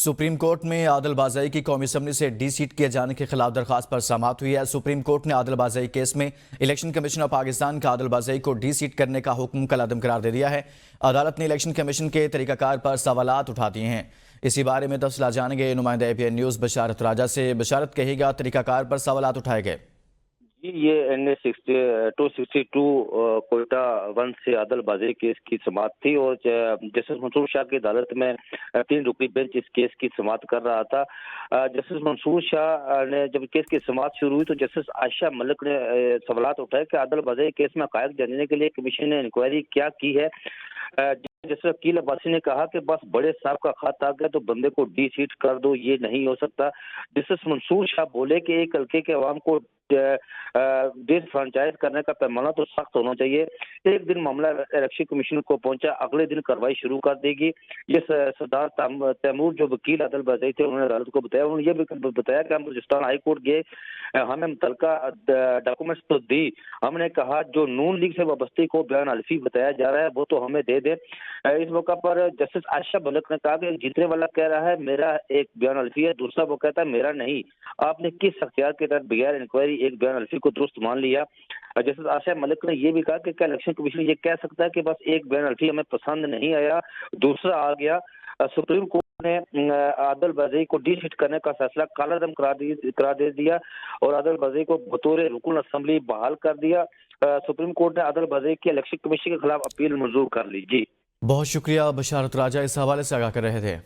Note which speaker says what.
Speaker 1: Supreme court میں عادل بازئی کی قومی اسمبلی سے ڈی سیٹ کیے جانے کے خلاف درخواست پر سماعت ہوئی ہے۔ سپریم کورٹ نے عادل بازئی کیس میں الیکشن کمیشن آف پاکستان کا عادل بازئی کو ڈی سیٹ کرنے کا حکم کالعدم قرار دے دیا ہے۔ عدالت نے الیکشن کمیشن کے طریقہ کار پر سوالات اٹھا دیے ہیں۔ اسی بارے میں تفصیلات جانیں گے نمائندہ اے پی این نیوز بشارت راجہ سے۔ بشارت، کہے گا طریقہ کار پر سوالات اٹھائے گئے؟
Speaker 2: جی، یہ این 262 کوئٹہ 1 سے عادل بازئی کیس کی سماعت تھی اور جسٹس منصور شاہ کی عدالت میں 3 رکنی بینچ اس کیس کی سماعت کر رہا تھا۔ جسٹس منصور شاہ نے جب کیس کی سماعت شروع ہوئی تو جسٹس عائشہ ملک نے سوالات اٹھائے کہ عادل بازئی کیس میں حقائق جاننے کے لیے کمیشن نے انکوائری کیا کی ہے۔ جیسے وکیل عباسی نے کہا کہ بس بڑے صاحب کا خط آ گیا تو بندے کو ڈی سیٹ کر دو، یہ نہیں ہو سکتا۔ جسٹس منصور شاہ بولے کہ ایک حلقے کے عوام کو ڈس فرنچائز کرنے کا پیمانہ تو سخت ہونا چاہیے۔ ایک دن معاملہ الیکشن کمیشن کو پہنچا، اگلے دن کارروائی شروع کر دے گی۔ یہ سردار تیمور جو وکیل عادل بازئی تھے انہوں نے عدالت کو بتایا، انہوں نے یہ بھی بتایا کہ ہم بلوچستان ہائی کورٹ گئے، ہمیں متعلقہ ڈاکومنٹس تو دی، ہم نے کہا جو نون لیگ سے وابستگی کو بیان الفی بتایا جا رہا ہے وہ تو ہمیں دے دیں۔ اس موقع پر جسٹس عائشہ ملک نے کہا کہ جیتنے والا کہہ رہا ہے میرا ایک بیان الفی ہے، دوسرا وہ کہتا ہے میرا نہیں، آپ نے کس اختیار کے تحت بغیر انکوائری ایک بیان الفی کو درست مان لیا؟ جسٹس عائشہ ملک نے یہ بھی کہا کہ کیا الیکشن کمیشن یہ کہہ سکتا ہے کہ بس ایک بیان الفی ہمیں پسند نہیں آیا، دوسرا آ گیا؟ سپریم کورٹ نے عادل بازئی کو ڈی سیٹ کرنے کا فیصلہ کالعدم قرار دے دیا اور عادل بازئی کو بطور رکن اسمبلی بحال کر دیا۔ سپریم کورٹ نے عادل بازئی کی الیکشن کمیشن کے خلاف اپیل منظور کر لی۔ جی
Speaker 1: بہت شکریہ بشارت راجہ، اس حوالے سے آگاہ کر رہے تھے۔